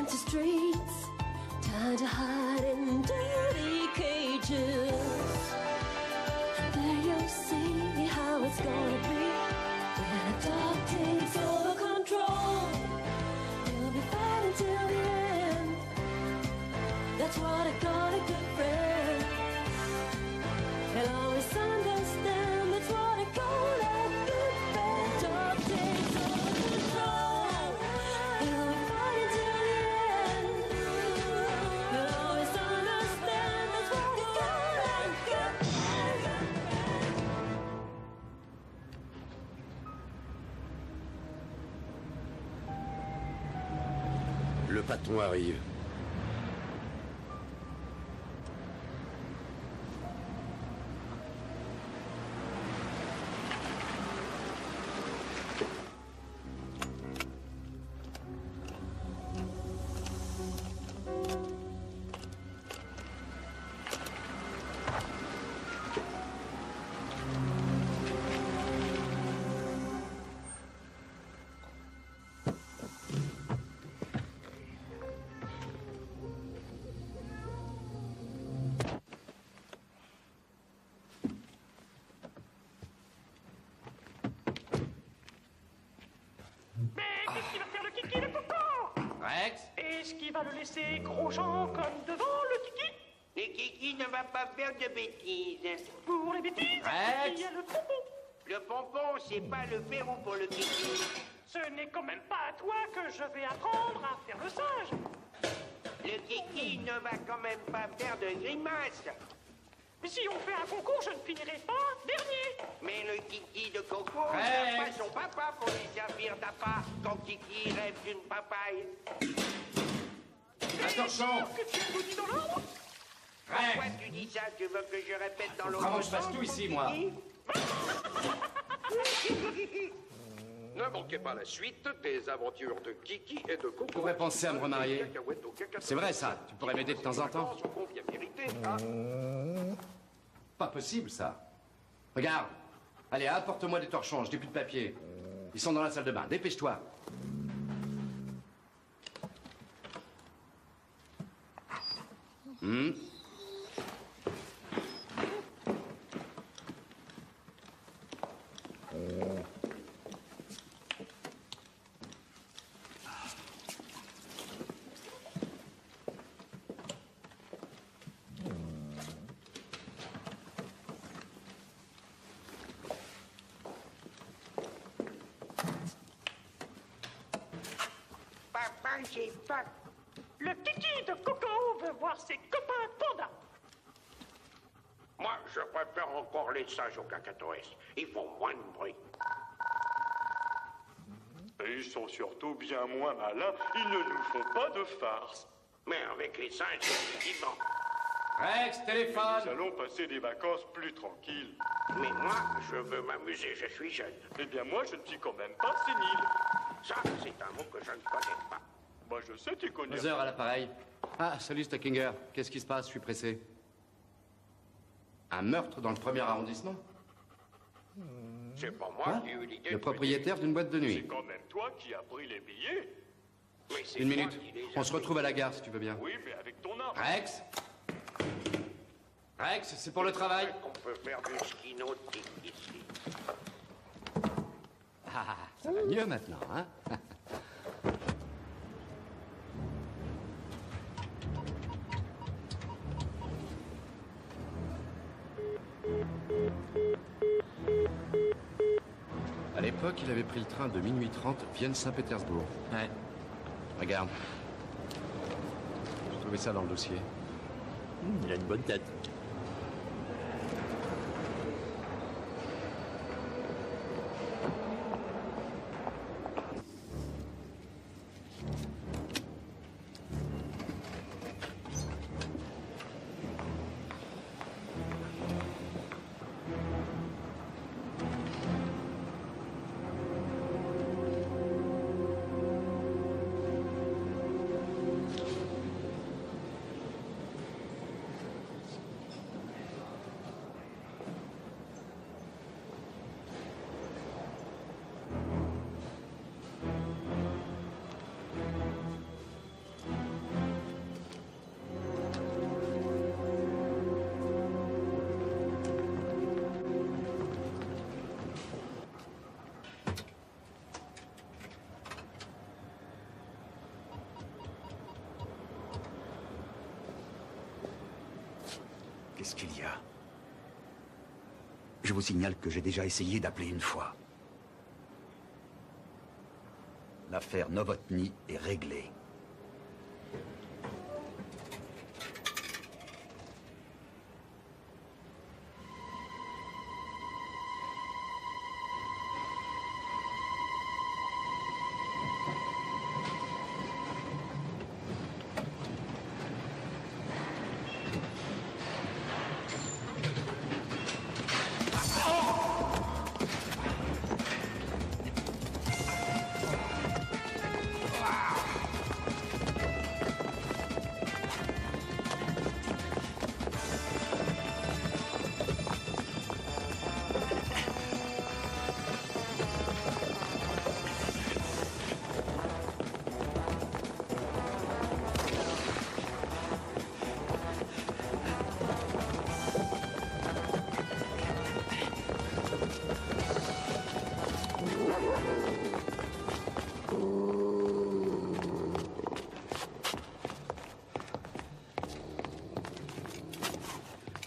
empty streets, time to hide in dirty cages. And there you'll see how it's gonna be when a dog takes over control. You'll be fighting till the end. That's what I call a good friend. He'll always understand. That's what I call a good friend. Dog takes over control. He'll be fighting till the end. He'll always understand. That's what I call a good friend. Le patron arrive. Qu'est-ce qu'il va faire le kiki, le coco? Rex? Est-ce qu'il va le laisser gros Jean comme devant le kiki? Le kiki ne va pas faire de bêtises. Pour les bêtises, Rex il y a le pompon. Le pompon, c'est pas le verrou pour le kiki. Ce n'est quand même pas à toi que je vais apprendre à faire le sage. Le kiki ne va quand même pas faire de grimaces. Mais si on fait un concours, je ne finirai pas dernier. Mais le kiki de Coco Rex n'a pas son papa pour lui servir d'appât quand Kiki rêve d'une papaye. Et Torchon dire que tu as tout dit dans l'ordre? Pourquoi Rex! tu dis ça? Tu veux que je répète dans l'autre Vraiment, je fasse sens, tout mon ici, moi. Kiki? Ne manquez pas la suite des aventures de Kiki et de Coco. Je pourrais penser à me remarier. C'est vrai, ça. Tu pourrais m'aider de temps en temps. Pas possible, ça. Regarde. Allez, apporte-moi des torchons, je n'ai plus de papier. Ils sont dans la salle de bain. Dépêche-toi. Papa, j'ai faim. Le kiki de Coco veut voir ses copains pandas. Moi, je préfère encore les sages aux cacatoès. Ils font moins de bruit. Et ils sont surtout bien moins malins. Ils ne nous font pas de farce. Mais avec les singes, c'est vivant. Rex, Nous téléphone! allons passer des vacances plus tranquilles. Mais moi, je veux m'amuser, je suis jeune. Eh bien, moi, je ne suis quand même pas sénile. Ça, c'est un mot que je ne connais pas. Moi, je sais, tu connais. 11 heures à l'appareil. Ah, salut Stockinger. Qu'est-ce qui se passe? Je suis pressé. Un meurtre dans le premier arrondissement? C'est pas moi Quoi? qui ai eu l'idée. Le propriétaire d'une boîte de C'est nuit. quand même toi qui as pris les billets. Mais c'est Une moi minute. qui les ai On se pris. retrouve à la gare, si tu veux bien. Oui, mais avec ton argent. Rex? Rex, c'est pour le travail? On peut faire du ski nautique ici. Ah, ça va mieux maintenant, hein? À l'époque, il avait pris le train de minuit 30 Vienne-Saint-Pétersbourg. Ouais. Regarde. J'ai trouvé ça dans le dossier. Il a une bonne tête. Qu'est-ce qu'il y a? Je vous signale que j'ai déjà essayé d'appeler une fois. L'affaire Novotny est réglée.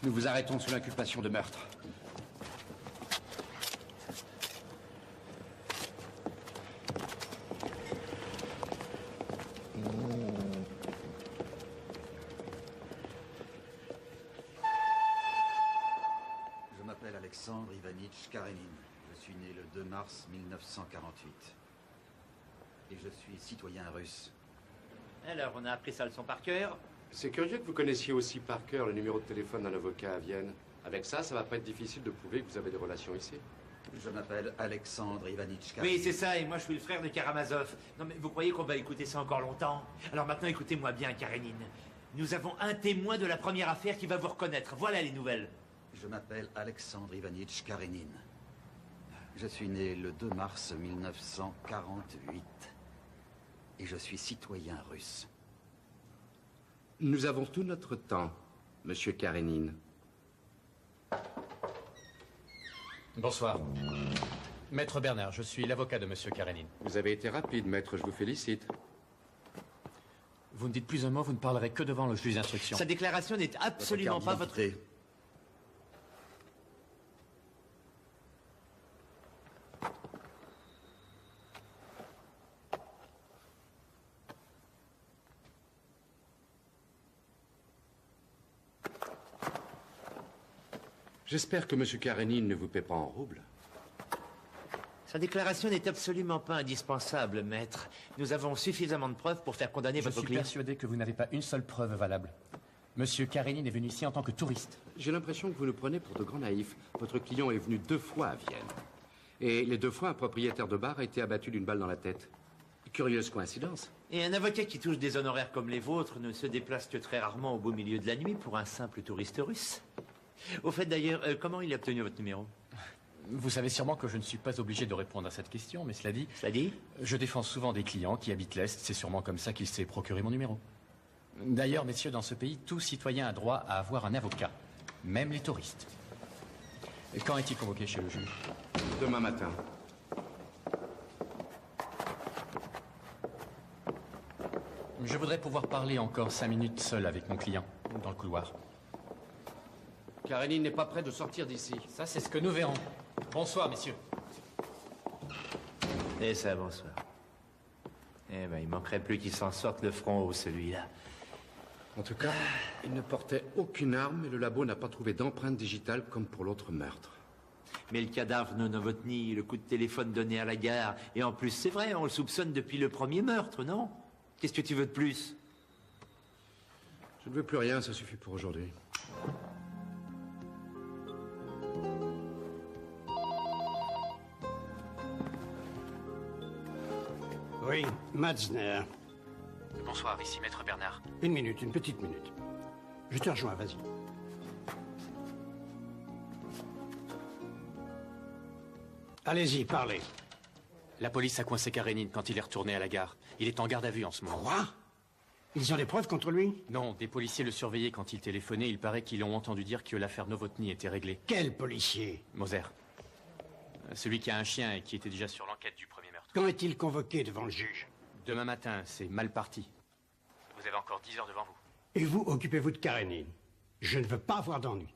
Nous vous arrêtons sous l'inculpation de meurtre. Je m'appelle Alexandre Ivanitch Karenin. Je suis né le 2 mars 1948. Et je suis citoyen russe. Alors, on a appris sa leçon par cœur. C'est curieux que vous connaissiez aussi par cœur le numéro de téléphone d'un avocat à Vienne. Avec ça va pas être difficile de prouver que vous avez des relations ici. Je m'appelle Alexandre Ivanitch Karenin. Oui, c'est ça, et moi je suis le frère de Karamazov. Non mais vous croyez qu'on va écouter ça encore longtemps? Alors maintenant écoutez-moi bien, Karénine. Nous avons un témoin de la première affaire qui va vous reconnaître. Voilà les nouvelles. Je m'appelle Alexandre Ivanitch Karenin. Je suis né le 2 mars 1948. Et je suis citoyen russe. Nous avons tout notre temps, Monsieur Karénine. Bonsoir. Maître Bernard, je suis l'avocat de Monsieur Karénine. Vous avez été rapide, maître, je vous félicite. Vous ne dites plus un mot, vous ne parlerez que devant le juge d'instruction. Sa déclaration n'est absolument pas votre... J'espère que Monsieur Karénine ne vous paie pas en roubles. Sa déclaration n'est absolument pas indispensable, maître. Nous avons suffisamment de preuves pour faire condamner votre client. Je suis persuadé que vous n'avez pas une seule preuve valable. Monsieur Karénine est venu ici en tant que touriste. J'ai l'impression que vous nous prenez pour de grands naïfs. Votre client est venu 2 fois à Vienne. Et les 2 fois, un propriétaire de bar a été abattu d'une balle dans la tête. Curieuse coïncidence. Et un avocat qui touche des honoraires comme les vôtres ne se déplace que très rarement au beau milieu de la nuit pour un simple touriste russe. Au fait d'ailleurs, comment il a obtenu votre numéro? Vous savez sûrement que je ne suis pas obligé de répondre à cette question, mais cela dit... Cela dit? Je défends souvent des clients qui habitent l'Est, c'est sûrement comme ça qu'il s'est procuré mon numéro. D'ailleurs, messieurs, dans ce pays, tout citoyen a droit à avoir un avocat, même les touristes. Et quand est-il convoqué chez le juge? Demain matin. Je voudrais pouvoir parler encore 5 minutes seul avec mon client, dans le couloir. Karénine n'est pas prêt de sortir d'ici. Ça, c'est ce que nous verrons. Bonsoir, messieurs. Et ça, bonsoir. Eh ben, il manquerait plus qu'il s'en sorte le front haut, celui-là. En tout cas, il ne portait aucune arme et le labo n'a pas trouvé d'empreinte digitale comme pour l'autre meurtre. Mais le cadavre de Novotny, le coup de téléphone donné à la gare, et en plus, c'est vrai, on le soupçonne depuis le premier meurtre, non? Qu'est-ce que tu veux de plus? Je ne veux plus rien, ça suffit pour aujourd'hui. Oui, Matzner. Bonsoir, ici Maître Bernard. Une minute, une petite minute. Je te rejoins, vas-y. Allez-y, parlez. La police a coincé Karénine quand il est retourné à la gare. Il est en garde à vue en ce moment. Quoi? Ils ont des preuves contre lui? Non, des policiers le surveillaient quand il téléphonait. Il paraît qu'ils ont entendu dire que l'affaire Novotny était réglée. Quel policier? Moser. Celui qui a un chien et qui était déjà sur l'enquête du premier meurtre. Quand est-il convoqué devant le juge? Demain matin, c'est mal parti. Vous avez encore 10 heures devant vous. Et vous, occupez-vous de Karénine. Je ne veux pas avoir d'ennui.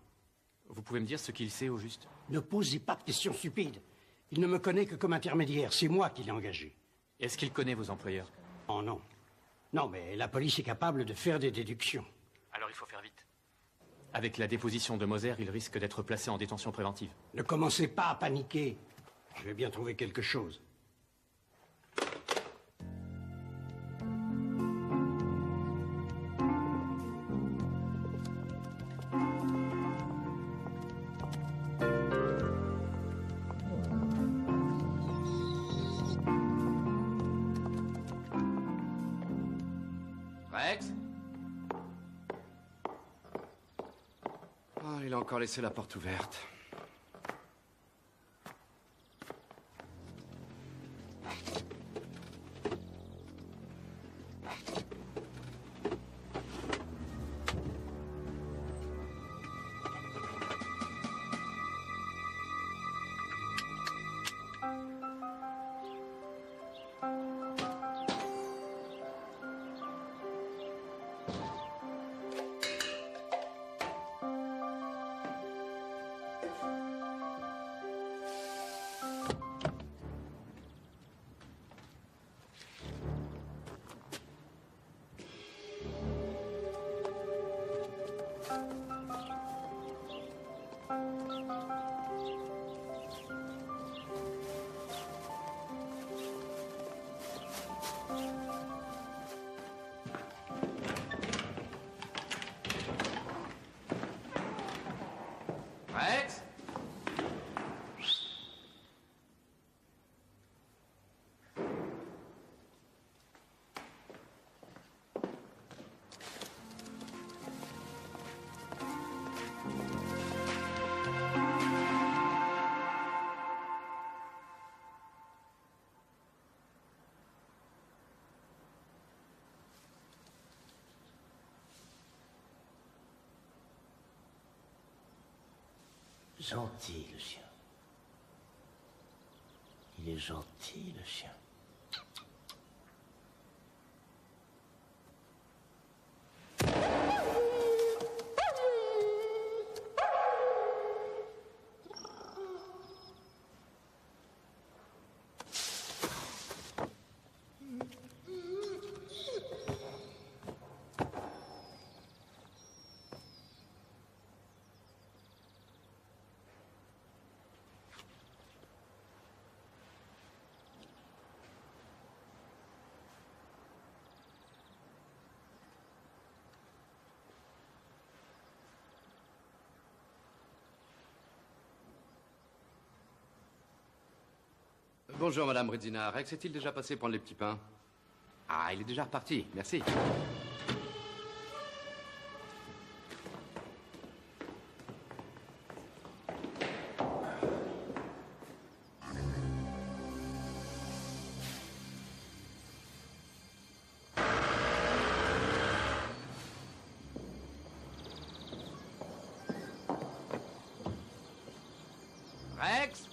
Vous pouvez me dire ce qu'il sait au juste? Ne posez pas de questions stupides. Il ne me connaît que comme intermédiaire. C'est moi qui l'ai engagé. Est-ce qu'il connaît vos employeurs? Oh non. Non, mais la police est capable de faire des déductions. Alors il faut faire vite. Avec la déposition de Moser, il risque d'être placé en détention préventive. Ne commencez pas à paniquer. Je vais bien trouver quelque chose. Rex? Ah, il a encore laissé la porte ouverte. Rex? Gentil, le chien. Il est gentil, le chien. Bonjour, Madame Brezina. Rex est-il déjà passé prendre les petits pains? Ah, il est déjà reparti. Merci. Rex?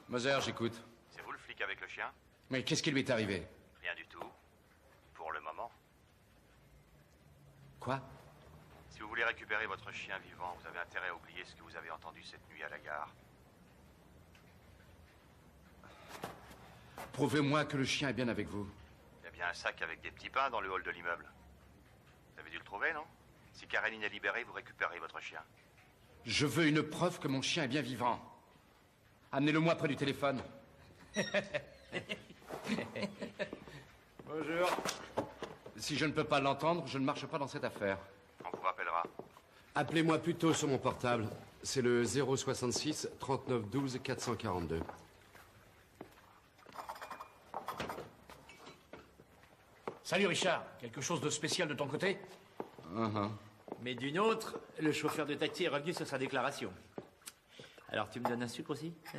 Moser, j'écoute. C'est vous le flic avec le chien? Mais qu'est-ce qui lui est arrivé? Rien du tout. Pour le moment. Quoi? Si vous voulez récupérer votre chien vivant, vous avez intérêt à oublier ce que vous avez entendu cette nuit à la gare. Prouvez-moi que le chien est bien avec vous. Il y a bien un sac avec des petits pains dans le hall de l'immeuble. Vous avez dû le trouver, non? Si Karénine est libérée, vous récupérez votre chien. Je veux une preuve que mon chien est bien vivant. Amenez-le-moi près du téléphone. Bonjour. Si je ne peux pas l'entendre, je ne marche pas dans cette affaire. On vous rappellera. Appelez-moi plutôt sur mon portable. C'est le 066 39 12 442. Salut Richard, quelque chose de spécial de ton côté? Mais d'une autre, le chauffeur de taxi est revenu sur sa déclaration. Alors tu me donnes un sucre aussi, hein?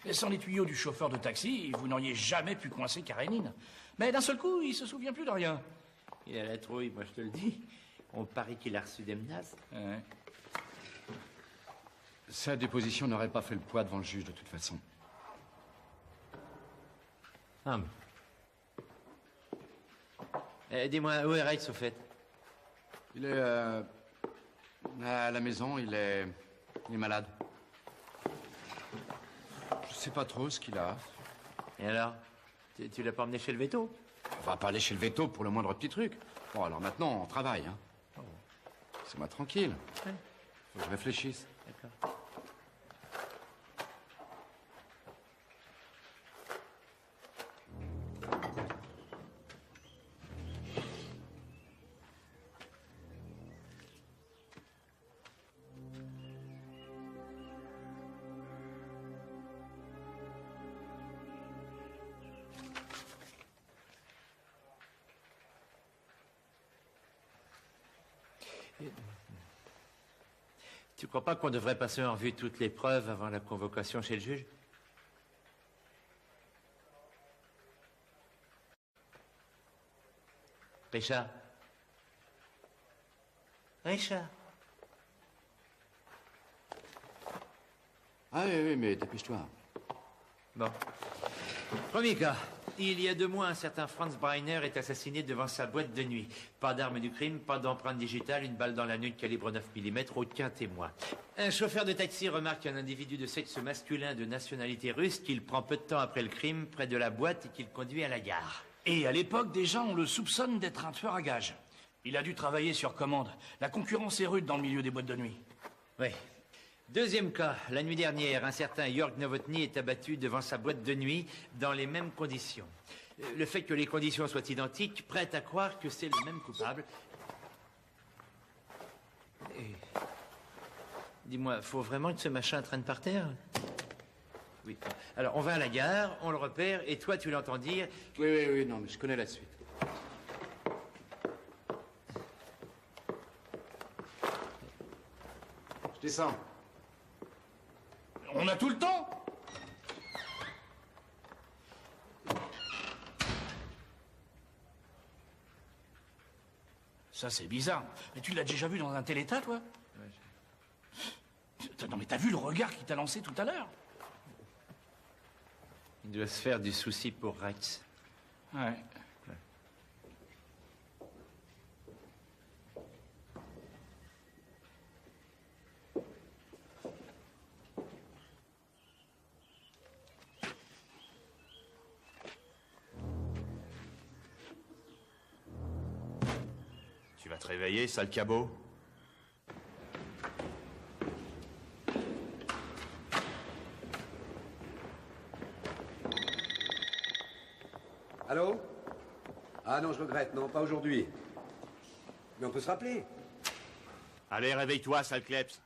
Et sans les tuyaux du chauffeur de taxi, vous n'auriez jamais pu coincer Karénine. Mais d'un seul coup, il se souvient plus de rien. Il a la trouille, moi je te le dis. On parie qu'il a reçu des menaces. Ouais. Sa déposition n'aurait pas fait le poids devant le juge de toute façon. Ah, mais... dis-moi, où est Reitz au fait? Il est à la maison, il est malade. Je sais pas trop ce qu'il a. Et alors? Tu l'as pas emmené chez le veto? On va pas aller chez le veto pour le moindre petit truc. Bon, alors maintenant, on travaille, hein. C'est-moi tranquille. Ouais. Faut que je réfléchisse. D'accord. Tu crois pas qu'on devrait passer en revue toutes les preuves avant la convocation chez le juge? Richard? Richard? Ah oui, mais dépêche-toi. Bon. Premier cas. Il y a 2 mois, un certain Franz Breiner est assassiné devant sa boîte de nuit. Pas d'arme du crime, pas d'empreinte digitale, une balle dans la nuque calibre 9 mm, aucun témoin. Un chauffeur de taxi remarque un individu de sexe masculin de nationalité russe qu'il prend peu de temps après le crime près de la boîte et qu'il conduit à la gare. Et à l'époque, déjà, on le soupçonne d'être un tueur à gages. Il a dû travailler sur commande. La concurrence est rude dans le milieu des boîtes de nuit. Oui. Deuxième cas, la nuit dernière, un certain Jörg Novotny est abattu devant sa boîte de nuit dans les mêmes conditions. Le fait que les conditions soient identiques prête à croire que c'est le même coupable. Et... Dis-moi, faut vraiment que ce machin traîne par terre? Oui. Alors, on va à la gare, on le repère, et toi, tu l'entends dire... Oui, non, mais je connais la suite. Je descends. On a tout le temps? Ça, c'est bizarre. Mais tu l'as déjà vu dans un tel état, toi? Non, mais t'as vu le regard qu'il t'a lancé tout à l'heure? Il doit se faire du souci pour Reitz. Ouais. Tu vas te réveiller, sale cabot? Allô? Ah non, je regrette, non, pas aujourd'hui. Mais on peut se rappeler. Allez, réveille-toi, sale kleps.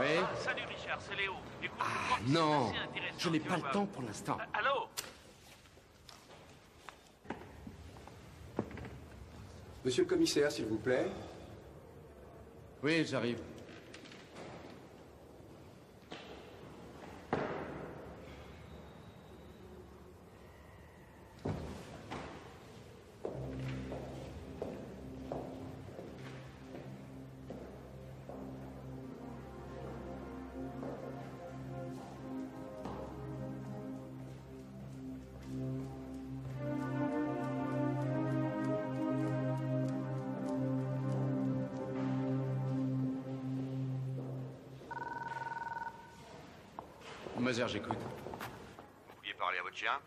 Oui? Salut Richard, c'est Léo. Écoute, Non, je n'ai pas le temps pour l'instant. Allô? Monsieur le commissaire, s'il vous plaît. Oui, j'arrive. Moser, j'écoute. Vous vouliez parler à votre chien?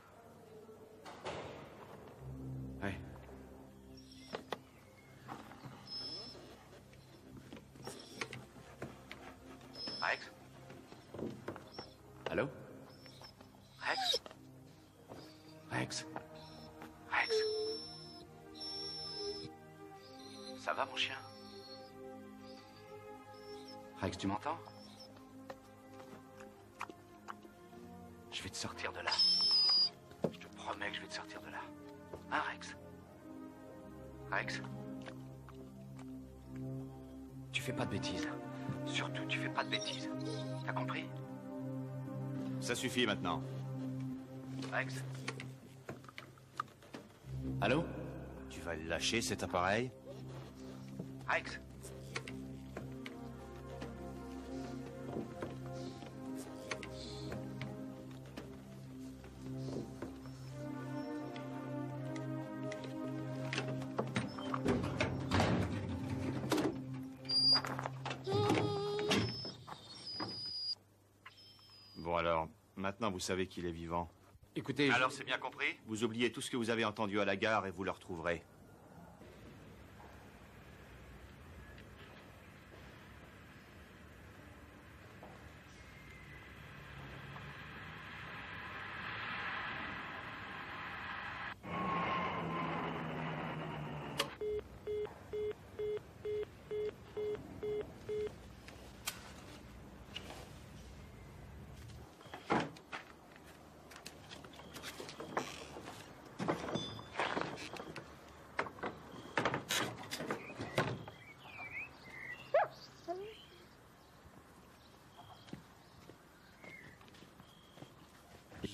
Ouais. Rex? Allô? Rex? Rex? Rex? Ça va, mon chien? Rex, tu m'entends? Je vais te sortir de là. Je te promets que je vais te sortir de là. Hein, Rex? Rex? Tu fais pas de bêtises. Surtout, tu fais pas de bêtises. T'as compris? Ça suffit maintenant. Rex? Allô? Tu vas lâcher cet appareil? Rex? Bon alors, maintenant vous savez qu'il est vivant. Écoutez, Alors, c'est bien compris? Vous oubliez tout ce que vous avez entendu à la gare et vous le retrouverez.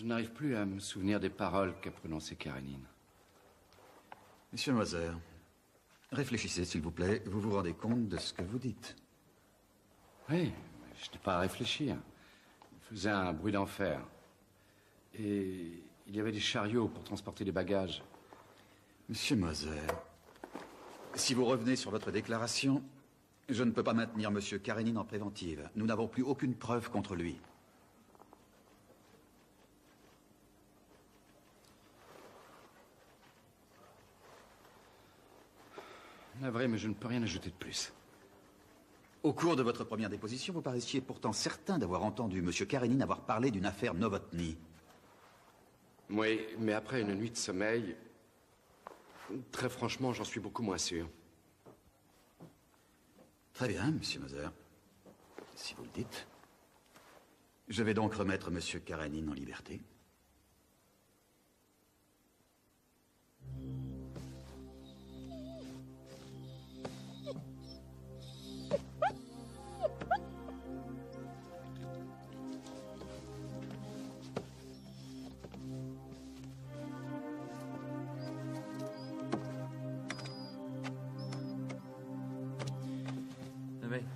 je n'arrive plus à me souvenir des paroles qu'a prononcées Karénine. Monsieur Moser, réfléchissez, s'il vous plaît. Vous vous rendez compte de ce que vous dites? Oui, je n'ai pas à réfléchir. Il faisait un bruit d'enfer. Et il y avait des chariots pour transporter les bagages. Monsieur Moser, si vous revenez sur votre déclaration, je ne peux pas maintenir Monsieur Karénine en préventive. Nous n'avons plus aucune preuve contre lui. Navré, mais je ne peux rien ajouter de plus. Au cours de votre première déposition, vous paraissiez pourtant certain d'avoir entendu Monsieur Karénine avoir parlé d'une affaire Novotny. Oui, mais après une nuit de sommeil, très franchement, j'en suis beaucoup moins sûr. Très bien, Monsieur Moser. Si vous le dites. Je vais donc remettre Monsieur Karénine en liberté.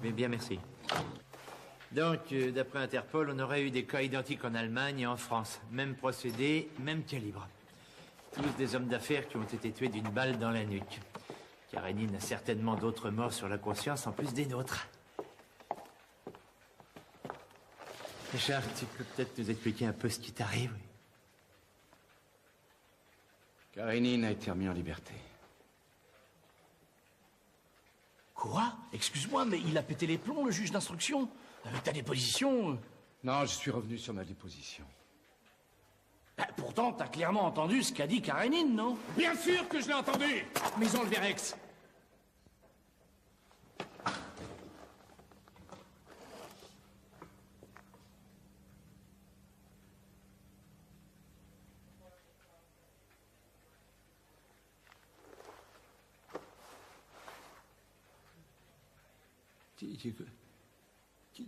Mais bien, merci. Donc, d'après Interpol, on aurait eu des cas identiques en Allemagne et en France. Même procédé, même calibre. Tous des hommes d'affaires qui ont été tués d'une balle dans la nuque. Karénine a certainement d'autres morts sur la conscience en plus des nôtres. Richard, tu peux peut-être nous expliquer un peu ce qui t'arrive? Karénine a été remis en liberté. Quoi? Excuse-moi, mais il a pété les plombs, le juge d'instruction? Avec ta déposition... Non, je suis revenu sur ma déposition. Bah, pourtant, t'as clairement entendu ce qu'a dit Karénine, non? Bien sûr que je l'ai entendu! Mais ils ont enlevé Rex.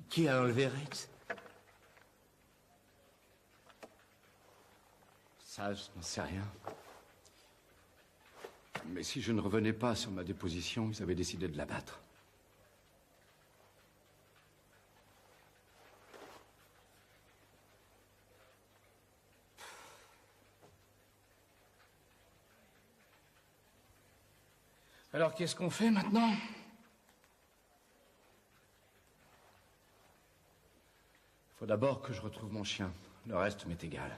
Qui a enlevé Rex? Ça, je n'en sais rien. Mais si je ne revenais pas sur ma déposition, ils avaient décidé de l'abattre. Alors, qu'est-ce qu'on fait maintenant? Faut d'abord que je retrouve mon chien. Le reste m'est égal.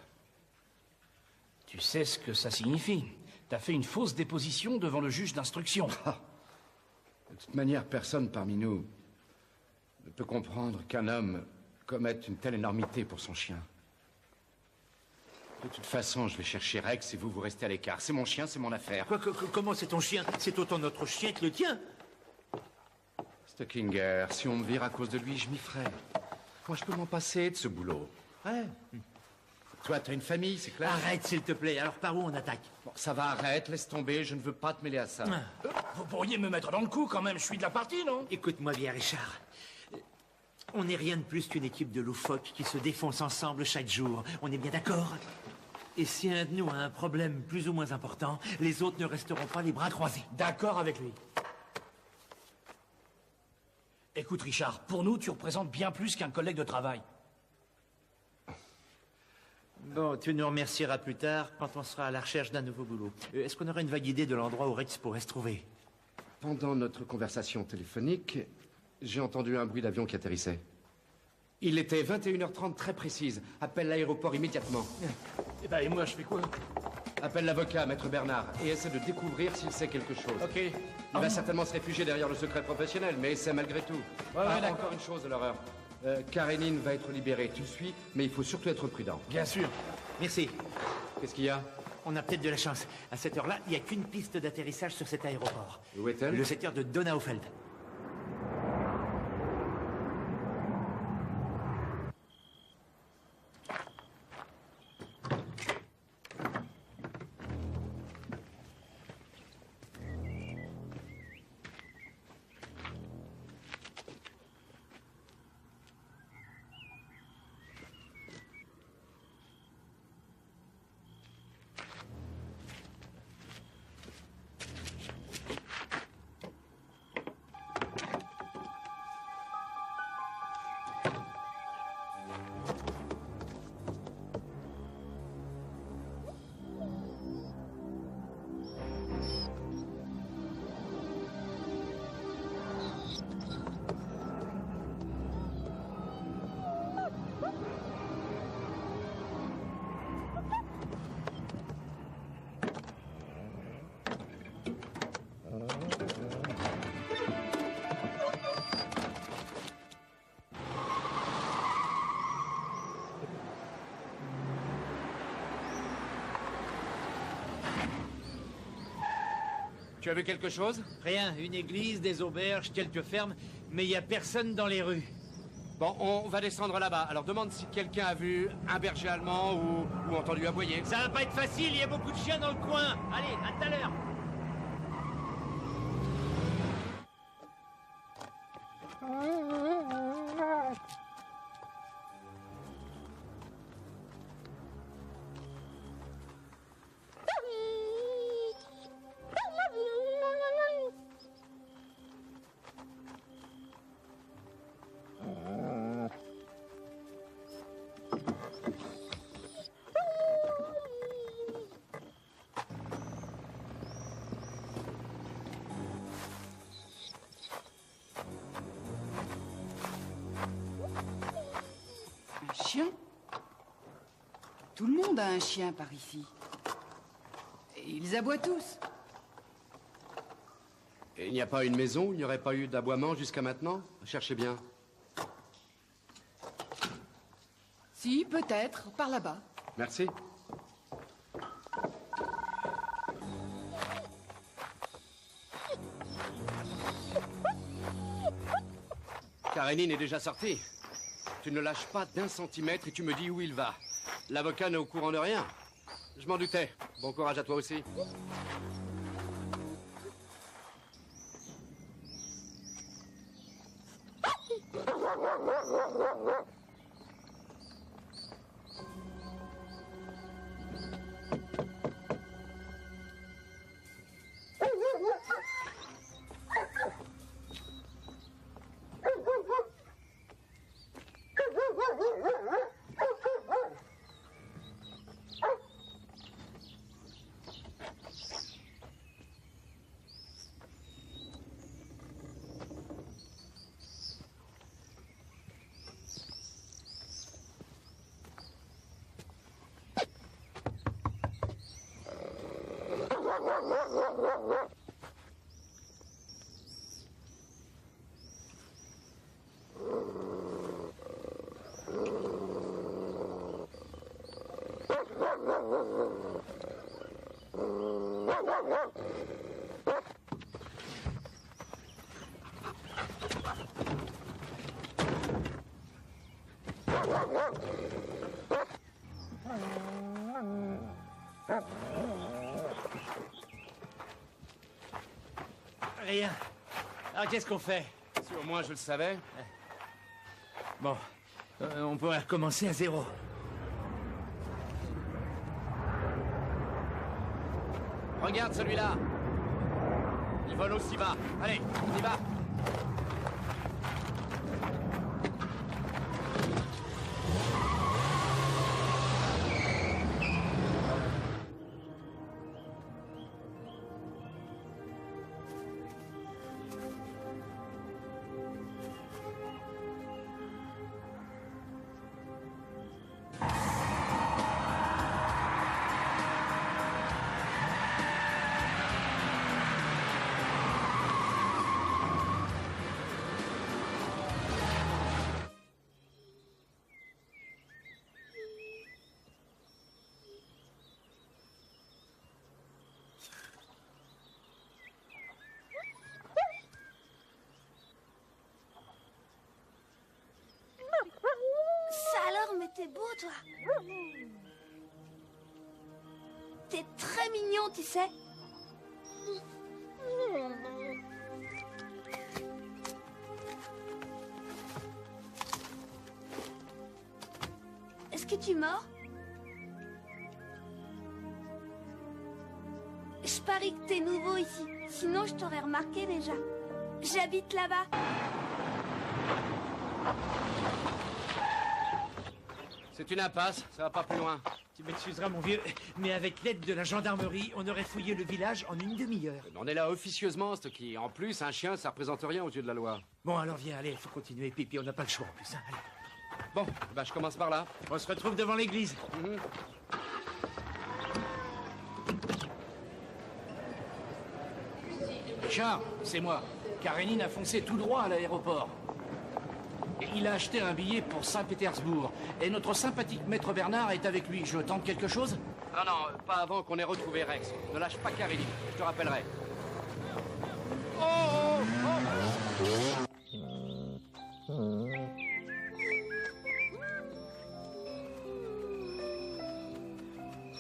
Tu sais ce que ça signifie. T'as fait une fausse déposition devant le juge d'instruction. De toute manière, personne parmi nous ne peut comprendre qu'un homme commette une telle énormité pour son chien. De toute façon, je vais chercher Rex et vous restez à l'écart. C'est mon chien, c'est mon affaire. Comment c'est ton chien? C'est autant notre chien que le tien. Stockinger, si on me vire à cause de lui, je m'y ferai. Moi, je peux m'en passer de ce boulot. Ouais. Toi, t'as une famille, c'est clair? Arrête, s'il te plaît. Alors, par où on attaque? Bon, ça va, arrête, laisse tomber. Je ne veux pas te mêler à ça. Vous pourriez me mettre dans le coup quand même. Je suis de la partie, non? Écoute-moi bien, Richard. On n'est rien de plus qu'une équipe de loufoques qui se défonce ensemble chaque jour. On est bien d'accord? Et si un de nous a un problème plus ou moins important, les autres ne resteront pas les bras croisés. D'accord avec lui. Écoute, Richard, pour nous, tu représentes bien plus qu'un collègue de travail. Bon, tu nous remercieras plus tard quand on sera à la recherche d'un nouveau boulot. Est-ce qu'on aurait une vague idée de l'endroit où Rex pourrait se trouver? Pendant notre conversation téléphonique, j'ai entendu un bruit d'avion qui atterrissait. Il était 21h30 très précise. Appelle l'aéroport immédiatement. Eh ben, et moi, je fais quoi? Appelle l'avocat, Maître Bernard, et essaie de découvrir s'il sait quelque chose. Ok. Il va certainement se réfugier derrière le secret professionnel, mais essaie malgré tout. Encore une chose, l'horreur. Karénine va être libérée, tu le suis, mais il faut surtout être prudent. Bien sûr. Merci. Qu'est-ce qu'il y a? On a peut-être de la chance. À cette heure-là, il n'y a qu'une piste d'atterrissage sur cet aéroport. Où est-elle? Le secteur de Donaufeld. Tu as vu quelque chose? Rien. Une église, des auberges, quelques fermes, mais il n'y a personne dans les rues. Bon, on va descendre là-bas. Alors demande si quelqu'un a vu un berger allemand ou entendu aboyer. Ça va pas être facile, il y a beaucoup de chiens dans le coin. Allez, à tout à l'heure. Chien? Tout le monde a un chien par ici. Et ils aboient tous. Et il n'y a pas une maison où il n'y aurait pas eu d'aboiement jusqu'à maintenant? Cherchez bien. Si, peut-être, par là-bas. Merci. Karénine est déjà sortie. Tu ne lâches pas d'un centimètre et tu me dis où il va. L'avocat n'est au courant de rien. Je m'en doutais. Bon courage à toi aussi. Rien. Alors qu'est-ce qu'on fait? Si au moins je le savais. Bon, on pourrait recommencer à zéro. Regarde celui-là. Il vole aussi bas. Allez, on y va. Ça alors, mais t'es beau, toi. T'es très mignon, tu sais. Est-ce que tu mords? Je parie que t'es nouveau ici. Sinon, je t'aurais remarqué déjà. J'habite là-bas. C'est une impasse, ça va pas plus loin. Tu m'excuseras, mon vieux, mais avec l'aide de la gendarmerie, on aurait fouillé le village en une demi-heure. On est là officieusement, Stocky. En plus, un chien, ça représente rien aux yeux de la loi. Bon, alors viens, allez, il faut continuer, puis on n'a pas le choix en plus. Hein, allez. Bon, bah je commence par là. On se retrouve devant l'église. Richard, c'est moi. Karénine a foncé tout droit à l'aéroport. Il a acheté un billet pour Saint-Pétersbourg. Et notre sympathique maître Bernard est avec lui. Je tente quelque chose? Non, pas avant qu'on ait retrouvé Rex. Ne lâche pas Karénine, je te rappellerai.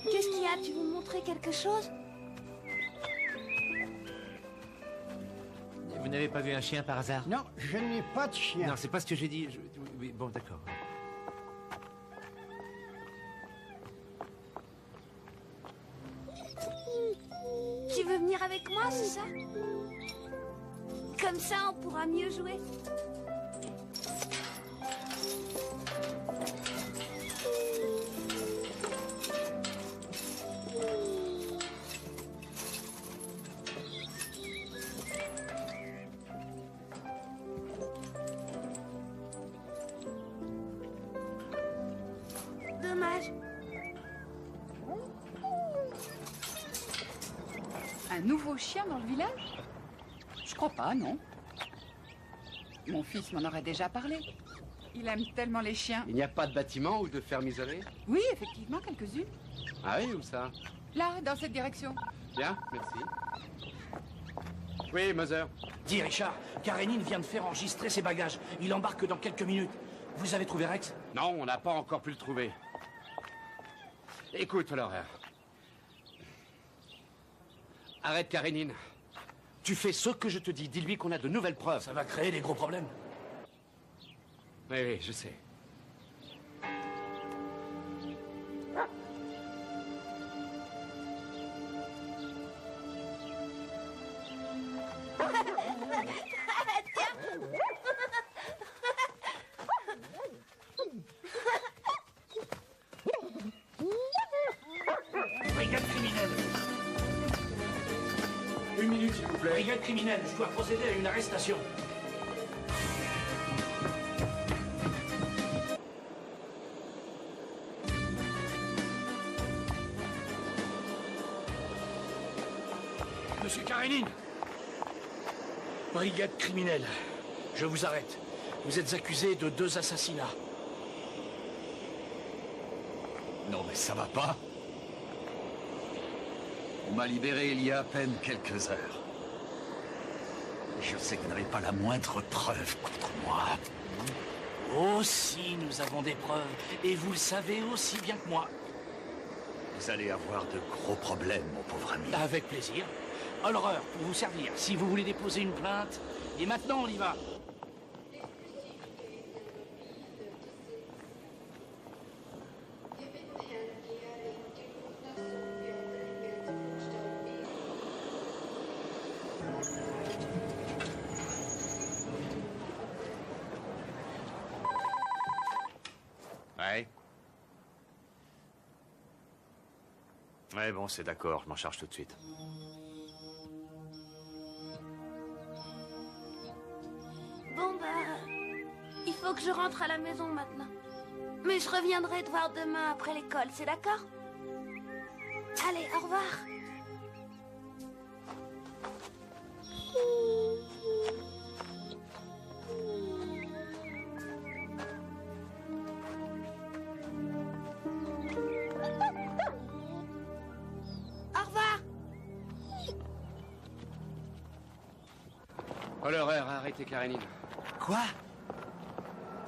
Qu'est-ce qu'il y a? Tu veux me montrer quelque chose? Vous n'avez pas vu un chien par hasard? Non, je n'ai pas de chien. Non, c'est pas ce que j'ai dit. Oui, bon, d'accord. Tu veux venir avec moi, c'est ça? Comme ça, on pourra mieux jouer. Dommage. Un nouveau chien dans le village? Je crois pas, non. Mon fils m'en aurait déjà parlé. Il aime tellement les chiens. Il n'y a pas de bâtiment ou de ferme isolée? Oui, effectivement, quelques-unes. Ah oui, où ça? Là, dans cette direction. Bien, merci. Oui, Mother. Dis, Richard, Karénine vient de faire enregistrer ses bagages. Il embarque dans quelques minutes. Vous avez trouvé Rex? Non, on n'a pas encore pu le trouver. Écoute, Laura. Arrête, Karénine. Tu fais ce que je te dis. Dis-lui qu'on a de nouvelles preuves. Ça va créer des gros problèmes. Oui, je sais. Brigade criminelle. Une minute, s'il vous plaît. Brigade criminelle, je dois procéder à une arrestation. Monsieur Karénine. Brigade criminelle. Je vous arrête. Vous êtes accusé de 2 assassinats. Non, mais ça va pas. On m'a libéré il y a à peine quelques heures. Et je sais que vous n'avez pas la moindre preuve contre moi. Oh si, nous avons des preuves. Et vous le savez aussi bien que moi. Vous allez avoir de gros problèmes, mon pauvre ami. Avec plaisir. À l'horreur, pour vous servir. Si vous voulez déposer une plainte, et maintenant on y va. Ouais. Ouais, bon, c'est d'accord, je m'en charge tout de suite. Bon, bah... il faut que je rentre à la maison maintenant. Mais je reviendrai te voir demain après l'école, c'est d'accord? Allez, au revoir. Au revoir. Oh, l'horreur a arrêté Karénine. Quoi?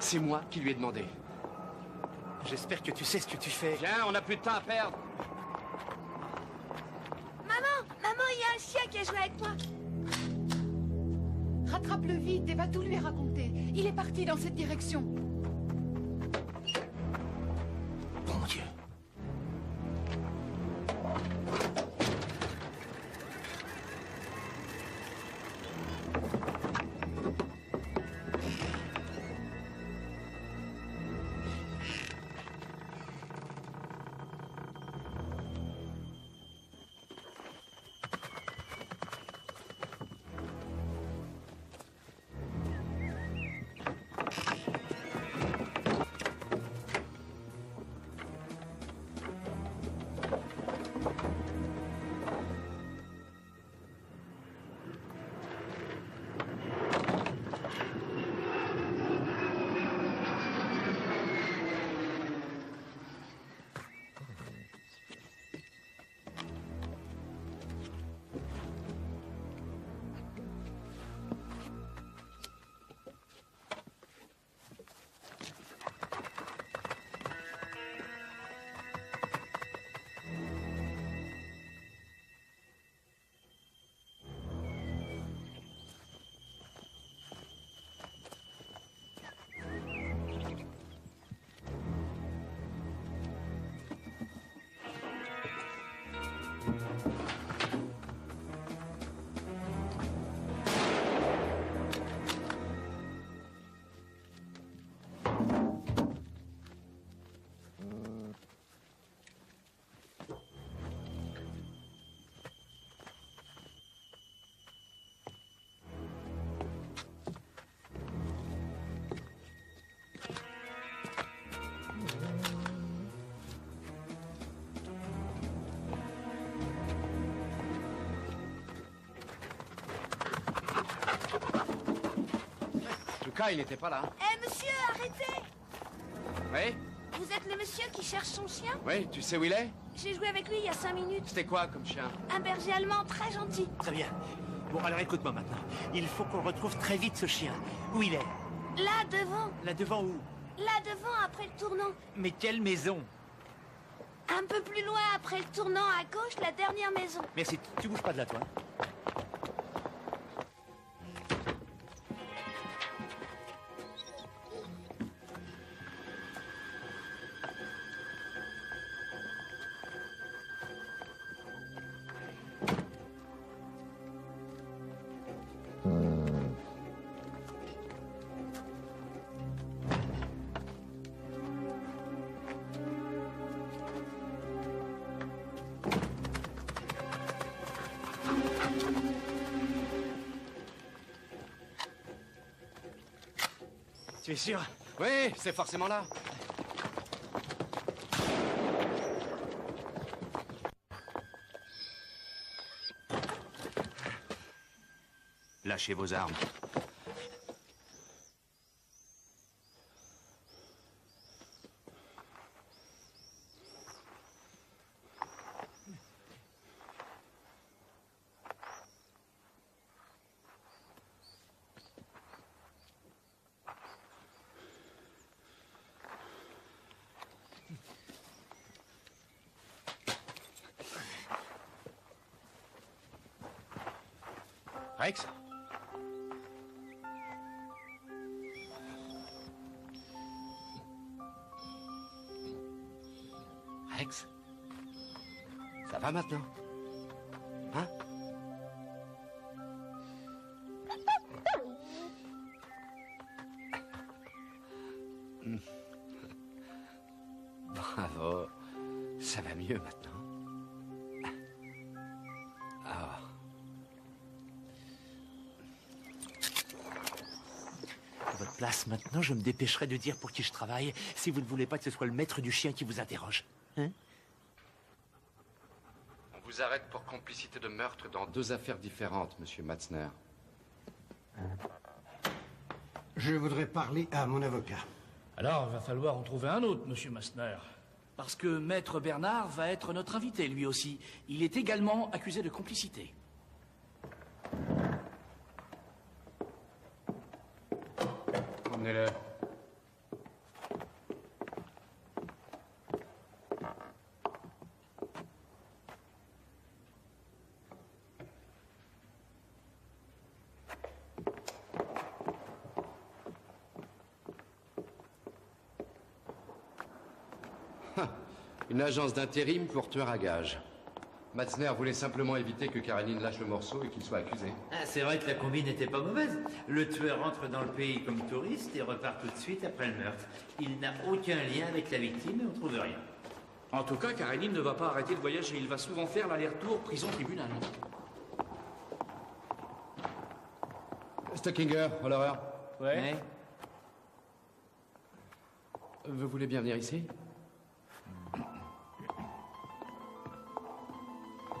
C'est moi qui lui ai demandé. J'espère que tu sais ce que tu fais. Viens, on n'a plus de temps à perdre. Maman, il y a un chien qui a joué avec moi. Rattrape-le vite et va tout lui raconter. Il est parti dans cette direction. Bon Dieu. Lucas, il n'était pas là. Eh, monsieur, arrêtez! Oui? Vous êtes le monsieur qui cherche son chien? Oui, tu sais où il est? J'ai joué avec lui il y a 5 minutes. C'était quoi comme chien? Un berger allemand très gentil. Très bien. Bon, alors écoute-moi maintenant. Il faut qu'on retrouve très vite ce chien. Où il est? Là, devant. Là devant où? Là, devant, après le tournant. Mais quelle maison? Un peu plus loin, après le tournant, à gauche, la dernière maison. Merci, tu bouges pas de là, toi. T'es sûr? Oui, c'est forcément là. Lâchez vos armes. Rex? Rex? Ça va maintenant? Hein? Bravo. Ça va mieux maintenant. Ah. À votre place, maintenant, je me dépêcherai de dire pour qui je travaille, si vous ne voulez pas que ce soit le maître du chien qui vous interroge. Hein? On vous arrête pour complicité de meurtre dans 2 affaires différentes, monsieur Matzner. Je voudrais parler à mon avocat. Alors, il va falloir en trouver un autre, monsieur Matzner. Parce que Maître Bernard va être notre invité, lui aussi. Il est également accusé de complicité. Emmenez-le. Une agence d'intérim pour tueur à gage. Matzner voulait simplement éviter que Karénine lâche le morceau et qu'il soit accusé. Ah, c'est vrai que la combine n'était pas mauvaise. Le tueur entre dans le pays comme touriste et repart tout de suite après le meurtre. Il n'a aucun lien avec la victime et on trouve rien. En tout cas, Karénine ne va pas arrêter de voyager. Il va souvent faire l'aller-retour prison-tribunal. Stockinger, Holler. Ouais. Vous voulez bien venir ici?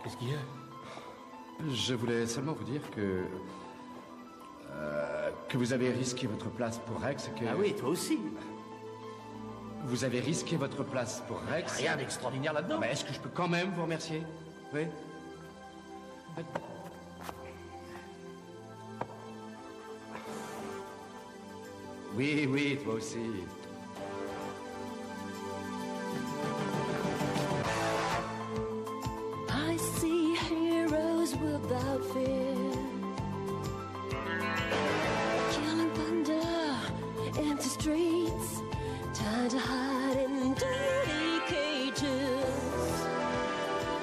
Qu'est-ce qu'il y a? Je voulais seulement vous dire que vous avez risqué votre place pour Rex. Ah oui, toi aussi. Vous avez risqué votre place pour Rex. Rien d'extraordinaire là-dedans. Mais est-ce que je peux quand même vous remercier? Oui. Oui, oui, toi aussi. I see heroes without fear, killing thunder, empty streets, time to hide in dirty cages.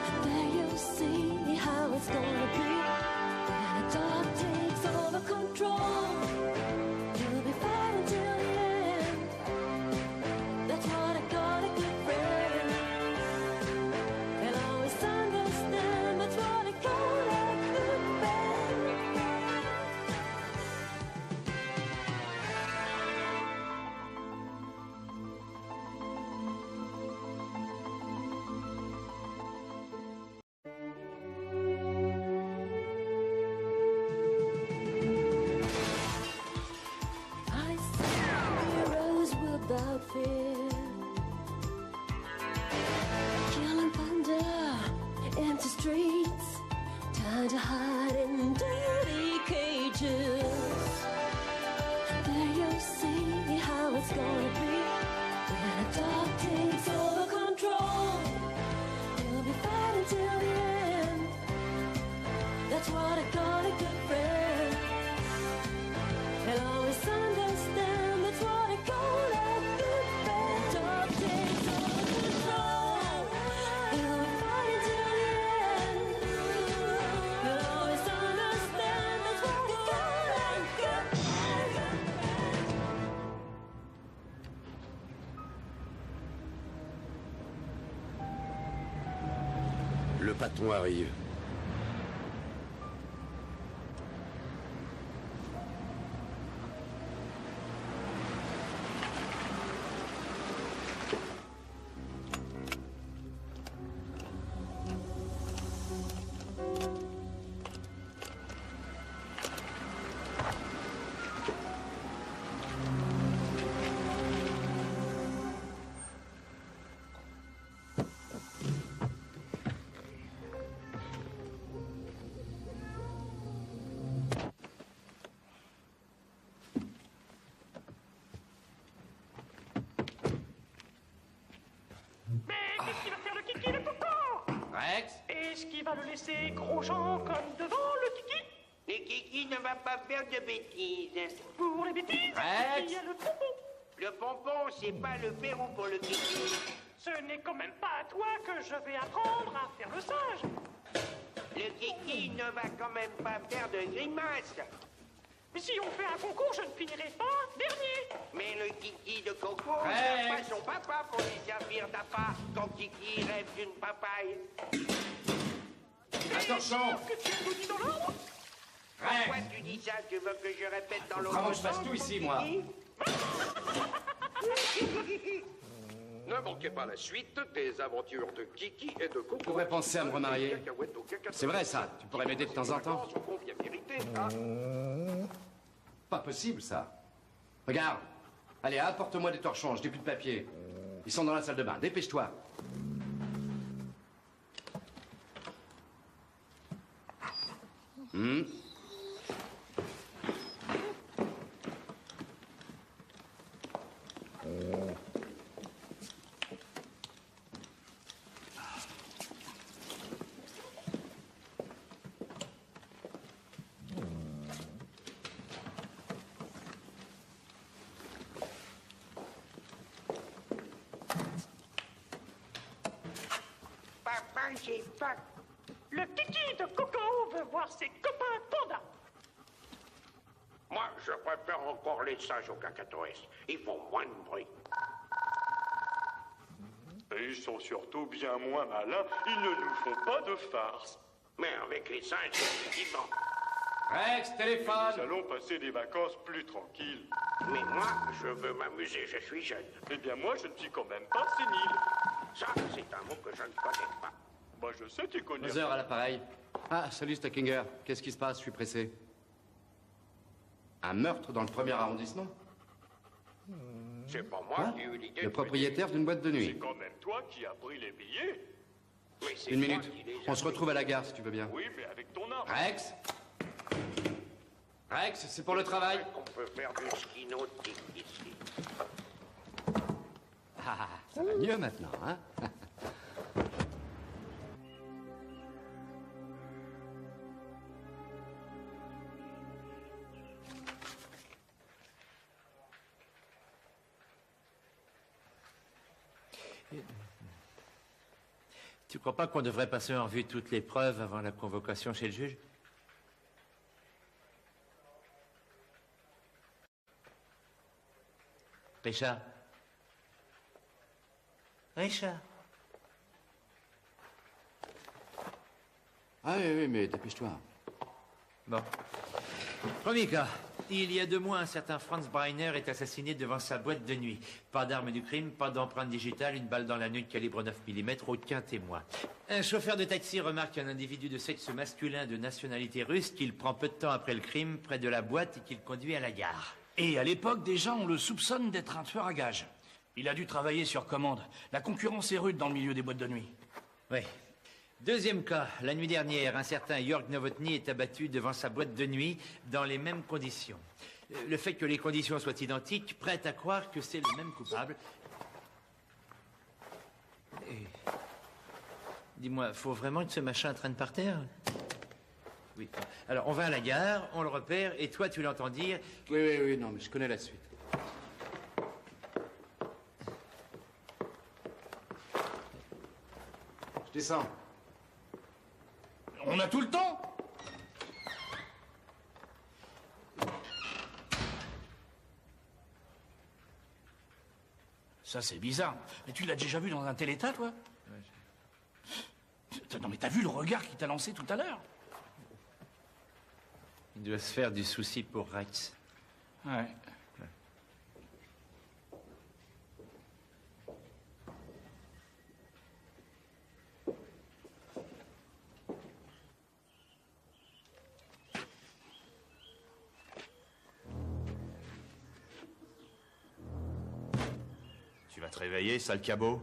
And there you'll see how it's gonna be when the dark takes over control. You'll be fighting till the end. That's what I call a good friend. And always understand that's what I call a good friend. I see heroes without fear, killing thunder, empty streets, time to hide in dirty cages. And there you'll see how it's gonna be when the dark takes over control. You'll be fighting till the end. That's what I call a good friend. And always understand that's what I call a good friend. Dark takes over control. You'll be fighting till the end. You'll always understand that's what I call a good friend. Le patron arrive. Rex? Est-ce qu'il va le laisser gros-jean comme devant le kiki? Le kiki ne va pas faire de bêtises. Pour les bêtises, Rex. il y a le pompon. Le pompon, c'est pas le verrou pour le kiki. Ce n'est quand même pas à toi que je vais apprendre à faire le singe. Le kiki ne va quand même pas faire de grimaces. Mais si on fait un concours, je ne finirai pas dernier. Mais le kiki de Coco Rex. n'a pas son papa pour lui servir d'appât quand Kiki rêve d'une papaye. Un torchon! Que tu as tout dit dans l'ordre? Pourquoi tu dis ça? Tu veux que je répète dans l'autre Vraiment, je fasse sens, tout ici, Kiki? moi. Ne manquez pas la suite des aventures de Kiki et de Coco. Je pourrais penser à me remarier. C'est vrai, ça. Tu pourrais m'aider de temps en temps. Pas possible, ça. Regarde. Allez, apporte-moi des torchons. Je n'ai plus de papier. Ils sont dans la salle de bain. Dépêche-toi. Papa, j'ai faim. Le kiki de Coco veut voir ses copains pandas. Moi, je préfère encore les singes au cacatoès. Ils font moins de bruit. Et ils sont surtout bien moins malins. Ils ne nous font pas de farce. Mais avec les singes, c'est vivant. Rex, téléphone! Nous allons passer des vacances plus tranquilles. Mais moi, je veux m'amuser, je suis jeune. Eh bien, moi, je ne suis quand même pas sénile. Ça, c'est un mot que je ne connais pas. Moi, je sais, tu connais. 2 heures à l'appareil. Ah, salut Stockinger. Qu'est-ce qui se passe? Je suis pressé. Un meurtre dans le 1er arrondissement? C'est pas moi Quoi? qui ai eu l'idée. Le propriétaire d'une boîte de C'est nuit. quand même toi qui as pris les billets. Mais c'est Une moi minute. qui les ai On se retrouve à la gare, si tu veux bien. Oui, mais avec ton argent. Rex? Rex, c'est pour le travail? On peut faire du ski nautique ici. Ah, ça va mieux maintenant, hein? Tu crois pas qu'on devrait passer en revue toutes les preuves avant la convocation chez le juge? Richard? Richard? Ah oui, mais dépêche-toi. Bon. Premier cas. Il y a 2 mois, un certain Franz Breiner est assassiné devant sa boîte de nuit. Pas d'arme du crime, pas d'empreinte digitale, une balle dans la nuque calibre 9 mm, aucun témoin. Un chauffeur de taxi remarque un individu de sexe masculin de nationalité russe qu'il prend peu de temps après le crime près de la boîte et qu'il conduit à la gare. Et à l'époque, déjà, on le soupçonne d'être un tueur à gages. Il a dû travailler sur commande. La concurrence est rude dans le milieu des boîtes de nuit. Oui. Deuxième cas, la nuit dernière, un certain Jörg Novotny est abattu devant sa boîte de nuit dans les mêmes conditions. Le fait que les conditions soient identiques prête à croire que c'est le même coupable. Et... Dis-moi, faut vraiment que ce machin traîne par terre? Oui. Alors, on va à la gare, on le repère, et toi, tu l'entends dire... Oui, non, mais je connais la suite. Je descends. On a tout le temps? Ça, c'est bizarre. Mais tu l'as déjà vu dans un tel état, toi? Non, mais t'as vu le regard qu'il t'a lancé tout à l'heure? Il doit se faire du souci pour Rex. Ouais. Tu vas te réveiller, sale cabot?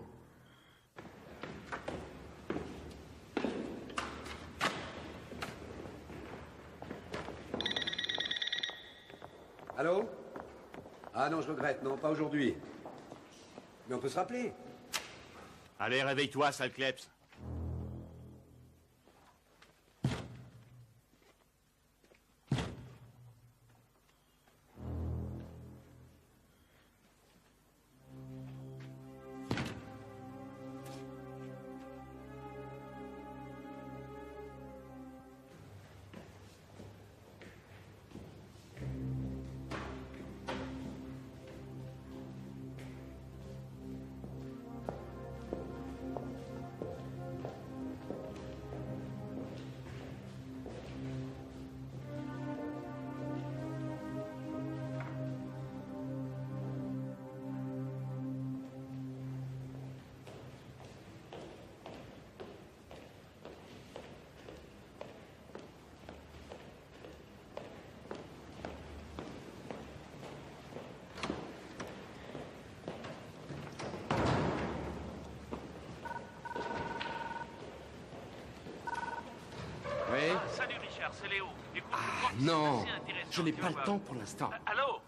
Allô? Ah non, je regrette, non, pas aujourd'hui. Mais on peut se rappeler. Allez, réveille-toi, sale kleps. Léo. Écoute, Ah, non, je n'ai pas le temps pour l'instant. Allô?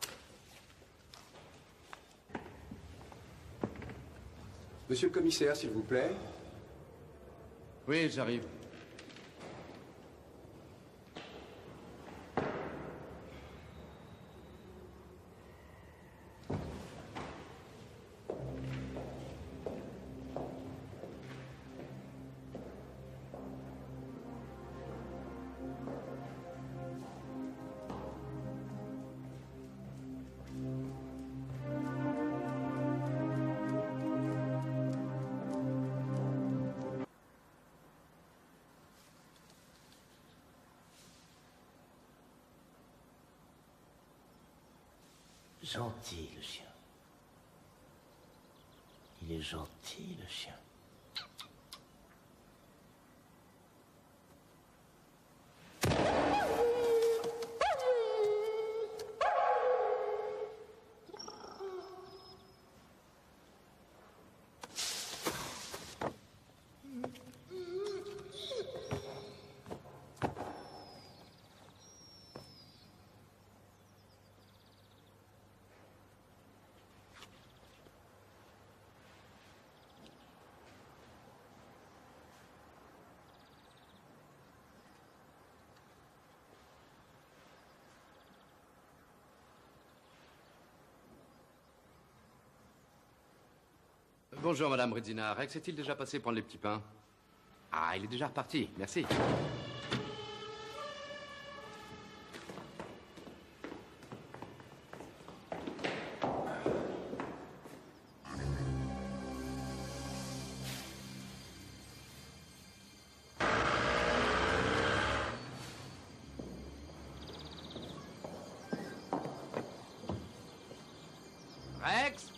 Monsieur le commissaire, s'il vous plaît. Oui, j'arrive. Gentil, le chien. Il est gentil, le chien. Bonjour, Madame Brezina. Rex est-il déjà passé prendre les petits pains? Ah, il est déjà reparti. Merci. Rex?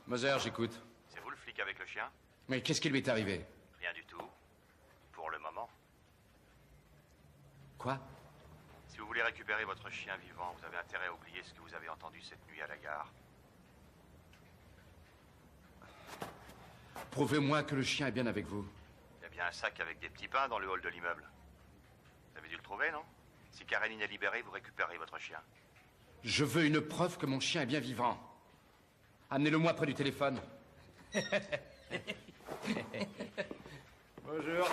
Moser, j'écoute. C'est vous le flic avec le chien? Mais qu'est-ce qui lui est arrivé? Rien du tout. Pour le moment. Quoi? Si vous voulez récupérer votre chien vivant, vous avez intérêt à oublier ce que vous avez entendu cette nuit à la gare. Prouvez-moi que le chien est bien avec vous. Il y a bien un sac avec des petits pains dans le hall de l'immeuble. Vous avez dû le trouver, non? Si Karénine est libérée, vous récupérez votre chien. Je veux une preuve que mon chien est bien vivant. Amenez-le-moi près du téléphone. Bonjour.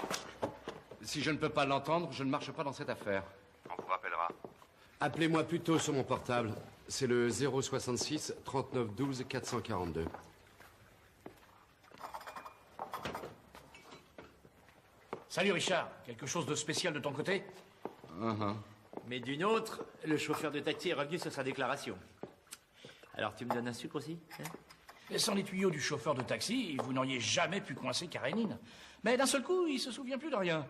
Si je ne peux pas l'entendre, je ne marche pas dans cette affaire. On vous rappellera. Appelez-moi plutôt sur mon portable. C'est le 066 39 12 442. Salut Richard, quelque chose de spécial de ton côté? Mais d'une autre, le chauffeur de taxi est revenu sur sa déclaration. Alors tu me donnes un sucre aussi, hein? Et sans les tuyaux du chauffeur de taxi, vous n'auriez jamais pu coincer Karénine. Mais d'un seul coup, il se souvient plus de rien.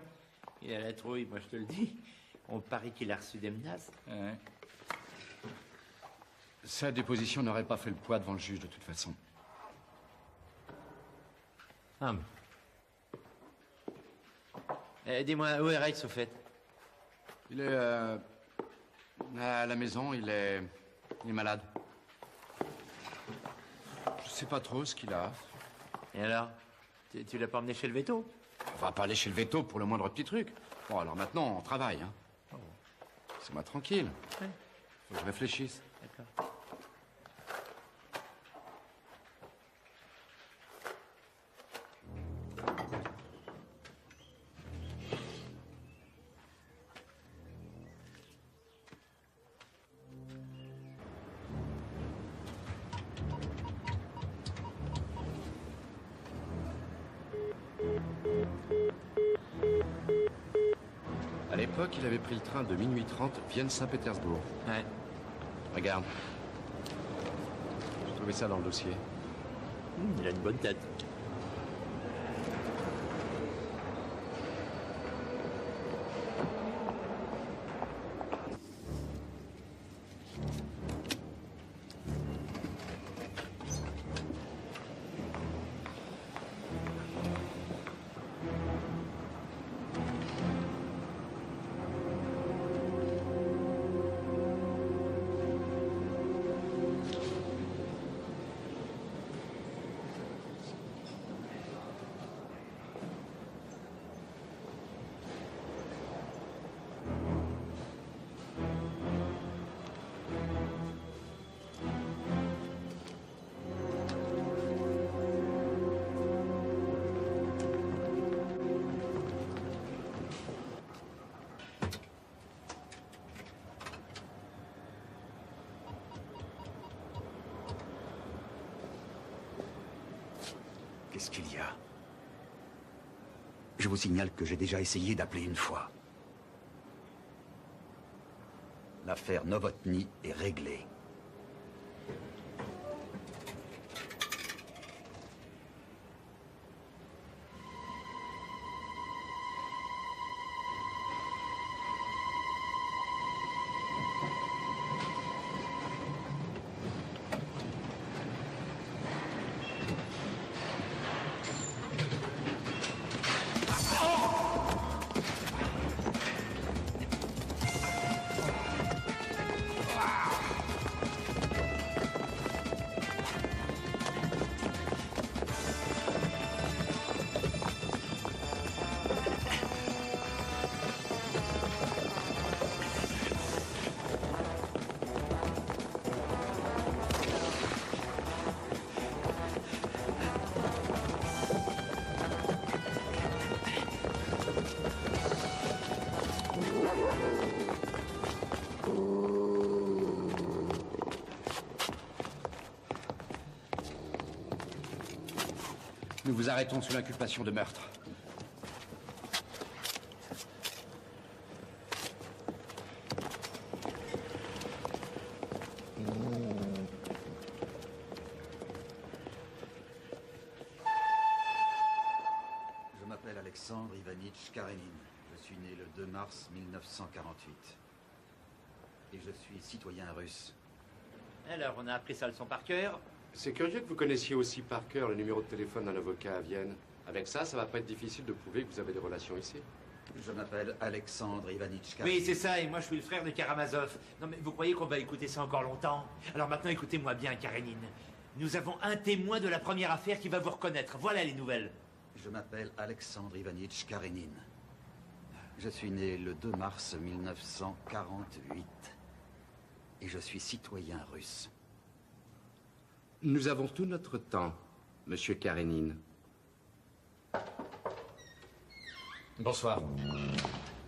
Il a la trouille, moi je te le dis. On parie qu'il a reçu des menaces. Ouais. Sa déposition n'aurait pas fait le poids devant le juge de toute façon. Ah, dis-moi, où est Rex au fait? Il est à la maison, il est malade. Je sais pas trop ce qu'il a. Et alors? Tu l'as pas emmené chez le veto? On va pas aller chez le veto pour le moindre petit truc. Bon, alors maintenant, on travaille, hein. C'est-moi tranquille. Ouais. Faut que je réfléchisse. D'accord. l'époque, il avait pris le train de minuit 30 Vienne-Saint-Pétersbourg. Ouais. Regarde. J'ai trouvé ça dans le dossier. Il a une bonne tête. Qu'est-ce qu'il y a? Je vous signale que j'ai déjà essayé d'appeler une fois. L'affaire Novotny est réglée. Nous vous arrêtons sous l'inculpation de meurtre. Je m'appelle Alexandre Ivanitch Karenin. Je suis né le 2 mars 1948. Et je suis citoyen russe. Alors, on a appris sa leçon par cœur. C'est curieux que vous connaissiez aussi par cœur le numéro de téléphone d'un avocat à Vienne. Avec ça va pas être difficile de prouver que vous avez des relations ici. Je m'appelle Alexandre Ivanitch Karenin. Oui, c'est ça, et moi je suis le frère de Karamazov. Non mais vous croyez qu'on va écouter ça encore longtemps? Alors maintenant écoutez-moi bien, Karénine. Nous avons un témoin de la première affaire qui va vous reconnaître. Voilà les nouvelles. Je m'appelle Alexandre Ivanitch Karenin. Je suis né le 2 mars 1948. Et je suis citoyen russe. Nous avons tout notre temps, Monsieur Karenin. Bonsoir.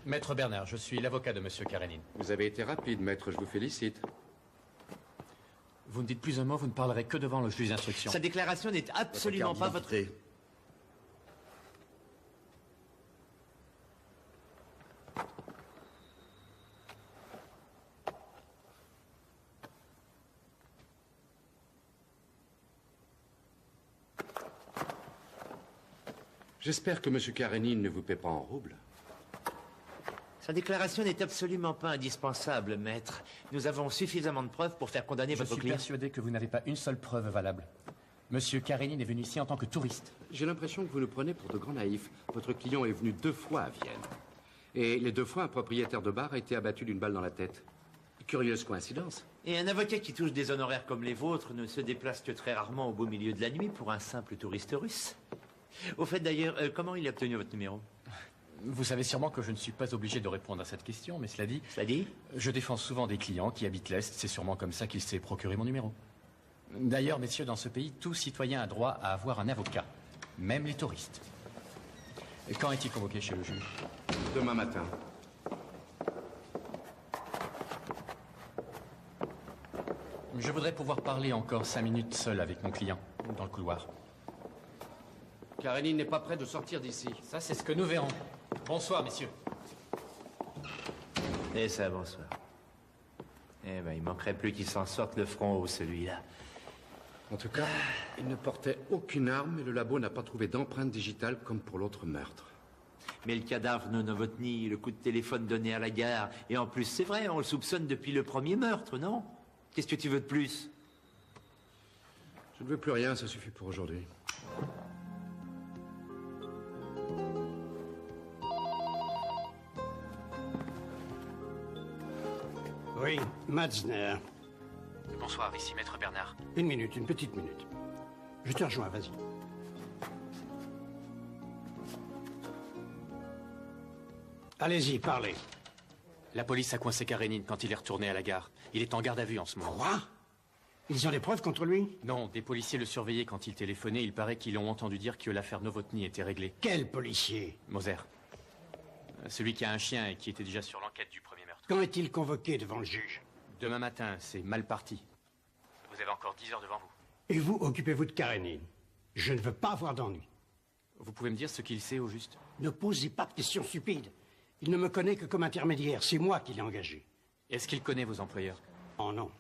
Maître Bernard, je suis l'avocat de Monsieur Karenin. Vous avez été rapide, maître, je vous félicite. Vous ne dites plus un mot, vous ne parlerez que devant le juge d'instruction. Sa déclaration n'est absolument pas votre... J'espère que M. Karenin ne vous paie pas en roubles. Sa déclaration n'est absolument pas indispensable, maître. Nous avons suffisamment de preuves pour faire condamner votre client. Je suis persuadé que vous n'avez pas une seule preuve valable. Monsieur Karenin est venu ici en tant que touriste. J'ai l'impression que vous nous prenez pour de grands naïfs. Votre client est venu 2 fois à Vienne. Et les 2 fois, un propriétaire de bar a été abattu d'une balle dans la tête. Curieuse coïncidence. Et un avocat qui touche des honoraires comme les vôtres ne se déplace que très rarement au beau milieu de la nuit pour un simple touriste russe. Au fait d'ailleurs, comment il a obtenu votre numéro? Vous savez sûrement que je ne suis pas obligé de répondre à cette question, mais cela dit... Je défends souvent des clients qui habitent l'Est, c'est sûrement comme ça qu'il s'est procuré mon numéro. D'ailleurs, messieurs, dans ce pays, tout citoyen a droit à avoir un avocat, même les touristes. Et quand est-il convoqué chez le juge? Demain matin. Je voudrais pouvoir parler encore 5 minutes seul avec mon client, dans le couloir. Karenin n'est pas prêt de sortir d'ici. Ça, c'est ce que nous verrons. Bonsoir, messieurs. Et ça, bonsoir. Eh ben, il manquerait plus qu'il s'en sorte le front haut, celui-là. En tout cas, il ne portait aucune arme et le labo n'a pas trouvé d'empreinte digitale comme pour l'autre meurtre. Mais le cadavre de Novotny, le coup de téléphone donné à la gare, et en plus, c'est vrai, on le soupçonne depuis le premier meurtre, non? Qu'est-ce que tu veux de plus? Je ne veux plus rien, ça suffit pour aujourd'hui. Oui, Matzner. Bonsoir, ici Maître Bernard. Une minute, une petite minute. Je te rejoins, vas-y. Allez-y, parlez. La police a coincé Karénine quand il est retourné à la gare. Il est en garde à vue en ce moment. Quoi? Ils ont des preuves contre lui? Non, des policiers le surveillaient quand il téléphonait. Il paraît qu'ils ont entendu dire que l'affaire Novotny était réglée. Quel policier? Moser. Celui qui a un chien et qui était déjà sur l'enquête du premier meurtre. Quand est-il convoqué devant le juge? Demain matin, c'est mal parti. Vous avez encore 10 heures devant vous. Et vous, occupez-vous de Karénine. Je ne veux pas avoir d'ennui. Vous pouvez me dire ce qu'il sait au juste? Ne posez pas de questions stupides. Il ne me connaît que comme intermédiaire. C'est moi qui l'ai engagé. Est-ce qu'il connaît vos employeurs? Oh non.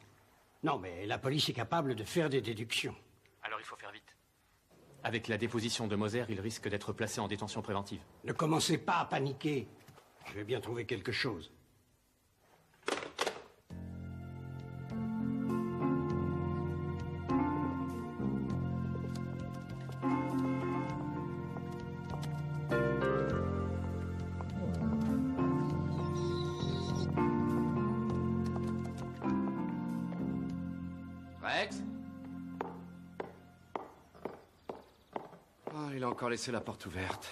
Non, mais la police est capable de faire des déductions. Alors il faut faire vite. Avec la déposition de Moser, il risque d'être placé en détention préventive. Ne commencez pas à paniquer. Je vais bien trouver quelque chose. Rex? Ah, il a encore laissé la porte ouverte.